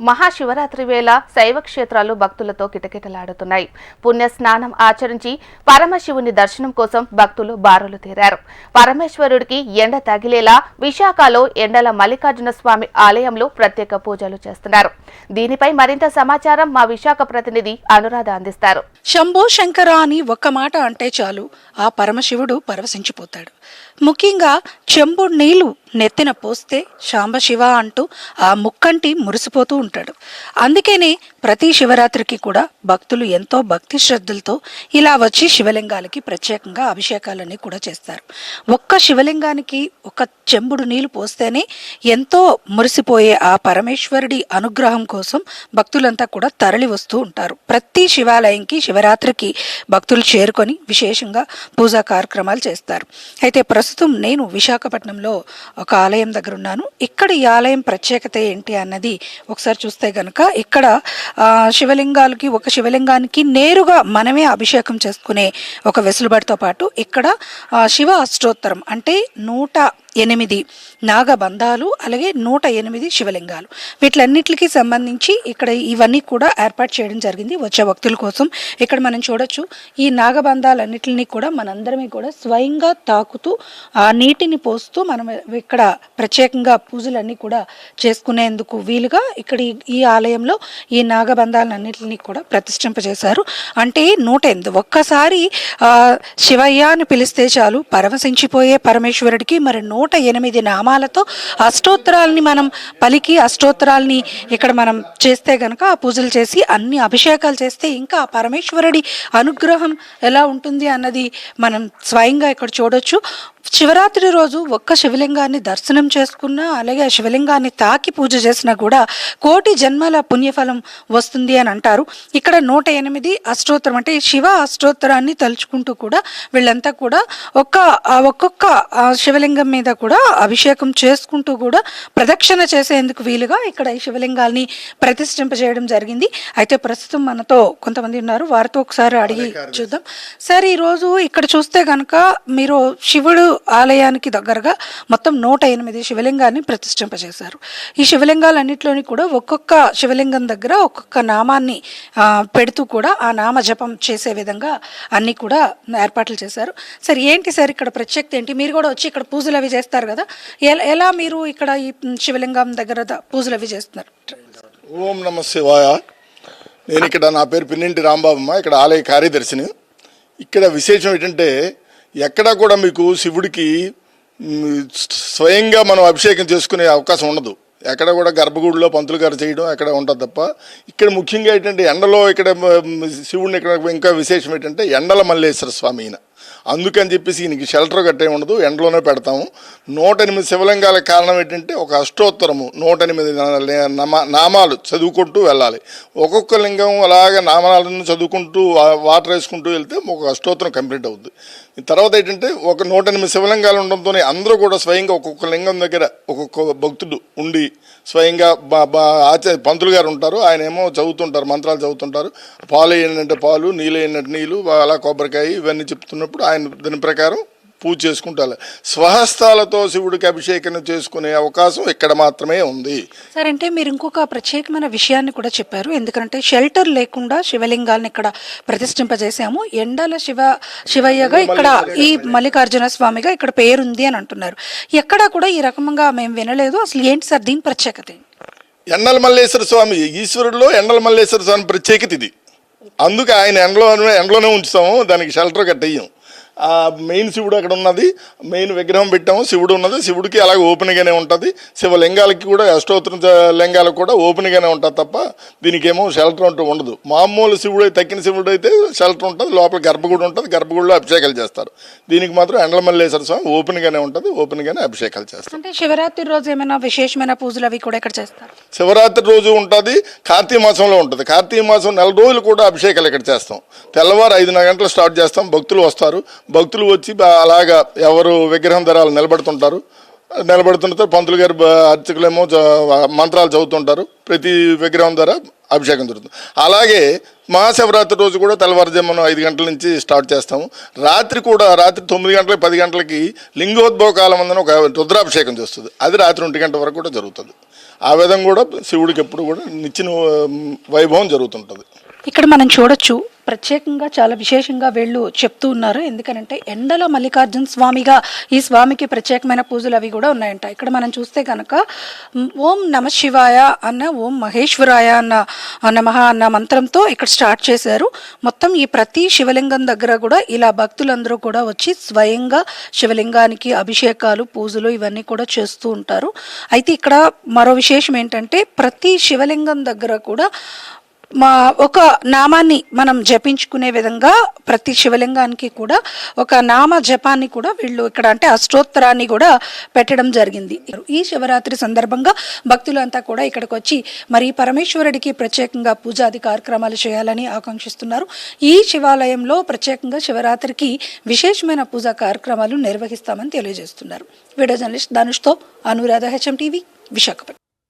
మహాశివరాత్రి వేళ శైవ క్షేత్రాలు భక్తులతో కిటకిటలాడుతున్నాయి. పుణ్య స్నానం ఆచరించి పరమశివుని దర్శనం కోసం భక్తులు బారులు తీరారు. పరమేశ్వరుడికి ఎండ తగిలేలా విశాఖలో ఎండల మల్లికార్జున స్వామి ఆలయంలో ప్రత్యేక పూజలు చేస్తున్నారు. దీనిపై మరింత సమాచారం మా విశాఖ ప్రతినిధి అనురాధ అందిస్తారు. శంభో శంకర అని ఒక్క మాట అంటే చాలు ఆ పరమశివుడు పరవశించిపోతాడు. ముఖ్యంగా చెంబుడు నీళ్లు నెత్తిన పోస్తే శాంబశివ అంటూ ఆ ముక్కంటి మురిసిపోతూ ఉంటాడు. అందుకనే ప్రతి శివరాత్రికి కూడా భక్తులు ఎంతో భక్తి శ్రద్ధలతో ఇలా వచ్చి శివలింగాలకి ప్రత్యేకంగా అభిషేకాలన్నీ కూడా చేస్తారు. ఒక్క శివలింగానికి ఒక చెంబుడు నీళ్లు పోస్తేనే ఎంతో మురిసిపోయే ఆ పరమేశ్వరుడి అనుగ్రహం కోసం భక్తులంతా కూడా తరలి వస్తూ ఉంటారు. ప్రతి శివాలయంకి శివరాత్రికి భక్తులు చేరుకొని విశేషంగా పూజా కార్యక్రమాలు చేస్తారు. అయితే ప్రస్తుతం నేను విశాఖపట్నంలో ఒక ఆలయం దగ్గర ఉన్నాను. ఇక్కడ ఈ ఆలయం ప్రత్యేకత ఏంటి అన్నది ఒకసారి చూస్తే గనక ఇక్కడ శివలింగాలకి ఒక శివలింగానికి నేరుగా మనమే అభిషేకం చేసుకునే ఒక వెసులుబాటుతో పాటు ఇక్కడ శివ అష్టోత్తరం అంటే 108 నాగబంధాలు అలాగే 108 శివలింగాలు వీటిలన్నిటికి సంబంధించి ఇక్కడ ఇవన్నీ కూడా ఏర్పాటు చేయడం జరిగింది వచ్చే భక్తుల కోసం. ఇక్కడ మనం చూడొచ్చు ఈ నాగబంధాలన్నిటిని కూడా మనందరమే కూడా స్వయంగా తాకుతూ ఆ నీటిని పోస్తూ మనం ఇక్కడ ప్రత్యేకంగా పూజలన్నీ కూడా చేసుకునేందుకు వీలుగా ఇక్కడ ఈ ఆలయంలో ఈ నాగబంధాలన్నిటిని కూడా ప్రతిష్ఠింపజేశారు. అంటే 108 ఒక్కసారి శివయ్య అని పిలిస్తే చాలు పరవశించిపోయే పరమేశ్వరుడికి మరి 108 నామాలతో అష్టోత్తరాలని మనం పలికి అష్టోత్తరాలని ఇక్కడ మనం చేస్తే గనక ఆ పూజలు చేసి అన్ని అభిషేకాలు చేస్తే ఇంకా పరమేశ్వరుడి అనుగ్రహం ఎలా ఉంటుంది అన్నది మనం స్వయంగా ఇక్కడ చూడొచ్చు. శివరాత్రి రోజు ఒక్క శివలింగాన్ని దర్శనం చేసుకున్నా అలాగే శివలింగాన్ని తాకి పూజ చేసినా కూడా కోటి జన్మల పుణ్యఫలం వస్తుంది అని అంటారు. ఇక్కడ 108 అష్టోత్తరం అంటే శివ అష్టోత్తరాన్ని తలుచుకుంటూ కూడా వీళ్ళంతా కూడా ఒక్కొక్క శివలింగం మీద కూడా అభిషేకం చేసుకుంటూ కూడా ప్రదక్షిణ చేసేందుకు వీలుగా ఇక్కడ ఈ శివలింగాల్ని ప్రతిష్ఠింపజేయడం జరిగింది. అయితే ప్రస్తుతం మనతో కొంతమంది ఉన్నారు, వారితో ఒకసారి అడిగి చూద్దాం. సార్, ఈరోజు ఇక్కడ చూస్తే కనుక మీరు శివుడు ఆలయానికి దగ్గరగా మొత్తం 108 శివలింగాన్ని ప్రతిష్ఠింపజేశారు. ఈ శివలింగాలన్నింటిలోని కూడా ఒక్కొక్క శివలింగం దగ్గర ఒక్కొక్క నామాన్ని పెడుతూ కూడా ఆ నామ జపం చేసే విధంగా అన్ని కూడా ఏర్పాట్లు చేశారు. సార్, ఏంటి సార్ ఇక్కడ ప్రత్యేకత ఏంటి? మీరు కూడా వచ్చి ఇక్కడ పూజలు అవి చేస్తారు కదా, ఎలా మీరు ఇక్కడ ఈ శివలింగం దగ్గర పూజలు అవి చేస్తున్నారు? ఓం నమ శివాయ. నేను ఇక్కడ నా పేరు పిన్నింటి రాంబాబమ్మ, ఇక్కడ ఆలయ కార్యదర్శిని. ఇక్కడ విశేషం ఏంటంటే ఎక్కడా కూడా మీకు శివుడికి స్వయంగా మనం అభిషేకం చేసుకునే అవకాశం ఉండదు. ఎక్కడ కూడా గర్భగుడిలో పంతులు గారు చేయడం ఎక్కడ ఉంటుంది తప్ప. ఇక్కడ ముఖ్యంగా ఏంటంటే ఎండలో ఇక్కడ శివుడిని ఇక్కడ ఇంకా విశేషం ఏంటంటే ఎండల మల్లేశ్వర స్వామి ఈయన. అందుకని చెప్పేసి ఈయనకి షెల్టర్ కట్టే ఉండదు, ఎండలోనే పెడతాము. 108 శివలింగాల కారణం ఏంటంటే ఒక అష్టోత్తరము 108 నామాలు చదువుకుంటూ వెళ్ళాలి. ఒక్కొక్క లింగం అలాగే నామాలను చదువుకుంటూ వాటర్ వేసుకుంటూ వెళ్తే ఒక అష్టోత్తరం కంప్లీట్ అవుద్ది. తర్వాత ఏంటంటే ఒక 108 శివలింగాలు ఉండడంతోనే అందరూ కూడా స్వయంగా ఒక్కొక్క లింగం దగ్గర ఒక్కొక్క భక్తుడు ఉండి స్వయంగా పంతులు గారు ఉంటారు, ఆయన ఏమో చదువుతుంటారు, మంత్రాలు చదువుతుంటారు. పాలు వేయనంటే పాలు, నీళ్ళు వేయనట్టు నీళ్ళు, అలా కొబ్బరికాయ ఇవన్నీ చెప్తున్నప్పుడు ఆయన దాని ప్రకారం పూజ చేసుకుంటారు. స్వహస్తాలతో శివుడికి అభిషేకం చేసుకునే అవకాశం ఇక్కడ మాత్రమే ఉంది. సార్, అంటే మీరు ఇంకొక ప్రత్యేకమైన విషయాన్ని కూడా చెప్పారు. ఎందుకంటే షెల్టర్ లేకుండా శివలింగాలను ఇక్కడ ప్రతిష్ఠింపజేసాము. ఎండల శివయ్యగా ఇక్కడ ఈ మల్లికార్జున స్వామిగా ఇక్కడ పేరుంది అని అంటున్నారు. ఎక్కడా కూడా ఈ రకంగా మేము వినలేదు. అసలు ఏంటి సార్ దీని ప్రత్యేకత? ఎండల మల్లేశ్వర స్వామి ఈశ్వరుడిలో ఎండల మల్లేశ్వర స్వామి ప్రత్యేకత ఇది. అందుకే ఆయన ఎండలోనే ఉంచుతాము, దానికి షెల్టర్ కట్టేయం. మెయిన్ శివుడు అక్కడ ఉన్నది, మెయిన్ విగ్రహం పెట్టాము, శివుడు ఉన్నది. శివుడికి అలాగే ఓపెన్గానే ఉంటుంది. శివలింగాలకి కూడా అష్టోత్తర లింగాలకు కూడా ఓపెన్గానే ఉంటుంది తప్ప దీనికేమో షెల్టర్ అంటూ ఉండదు. మామూలు శివుడు తక్కిన శివుడు అయితే షెల్టర్ ఉంటుంది, లోపల గర్భగుడి ఉంటుంది, గర్భగుడిలో అభిషేకాలు చేస్తారు. దీనికి మాత్రం ఎండల మల్లేశ్వర స్వామి ఓపెన్గానే ఉంటుంది, ఓపెన్గానే అభిషేకాలు చేస్తారు. అంటే శివరాత్రి రోజు ఏమైనా విశేషమైన పూజలు అవి కూడా ఇక్కడ చేస్తారు? శివరాత్రి రోజు ఉంటుంది, కార్తీక మాసంలో ఉంటుంది. కార్తీక మాసం 4 రోజులు కూడా అభిషేకాలు ఇక్కడ చేస్తాం. తెల్లవారు 5 గంటలు స్టార్ట్ చేస్తాం, భక్తులు వస్తారు. భక్తులు వచ్చి అలాగా ఎవరు విగ్రహం ధరాలు నిలబడుతుంటారు. పంతులు గారు అర్చకులేమో మంత్రాలు చదువుతుంటారు. ప్రతి విగ్రహం ధర అభిషేకం జరుగుతుంది. అలాగే మహాశివరాత్రి రోజు కూడా తెల్లవారుజామున 5 గంటల నుంచి స్టార్ట్ చేస్తాము. రాత్రి 9 గంటలకి 10 గంటలకి లింగోద్భవ కాలం ఉందని ఒక రుద్రాభిషేకం చేస్తుంది. అది రాత్రి 1 గంట వరకు కూడా జరుగుతుంది. ఆ విధంగా కూడా శివుడికి ఎప్పుడు కూడా నిత్య వైభవం జరుగుతుంటుంది. ఇక్కడ మనం చూడొచ్చు ప్రత్యేకంగా చాలా విశేషంగా వీళ్ళు చెప్తూ ఉన్నారు. ఎందుకనంటే ఎండల మల్లికార్జున స్వామిగా ఈ స్వామికి ప్రత్యేకమైన పూజలు అవి కూడా ఉన్నాయంట. ఇక్కడ మనం చూస్తే కనుక ఓం నమ శివాయ అన్న ఓం మహేశ్వరాయ అన్న నమః అన్న మంత్రంతో ఇక్కడ స్టార్ట్ చేశారు. మొత్తం ఈ ప్రతి శివలింగం దగ్గర కూడా ఇలా భక్తులందరూ కూడా వచ్చి స్వయంగా శివలింగానికి అభిషేకాలు పూజలు ఇవన్నీ కూడా చేస్తూ ఉంటారు. అయితే ఇక్కడ మరో విశేషం ఏంటంటే ప్రతి శివలింగం దగ్గర కూడా ఒక నామాన్ని మనం జపించుకునే విధంగా ప్రతి శివలింగానికి కూడా ఒక నామ జపాన్ని కూడా వీళ్ళు ఇక్కడ అంటే అష్టోత్తరాన్ని కూడా పెట్టడం జరిగింది. ఈ శివరాత్రి సందర్భంగా భక్తులంతా కూడా ఇక్కడికి వచ్చి మరి పరమేశ్వరుడికి ప్రత్యేకంగా పూజాది కార్యక్రమాలు చేయాలని ఆకాంక్షిస్తున్నారు. ఈ శివాలయంలో ప్రత్యేకంగా శివరాత్రికి విశేషమైన పూజా కార్యక్రమాలు నిర్వహిస్తామని తెలియజేస్తున్నారు. వీడియో జర్నలిస్ట్ ధనుష్తో అనురాధ, HM టీవీ, విశాఖపట్నం.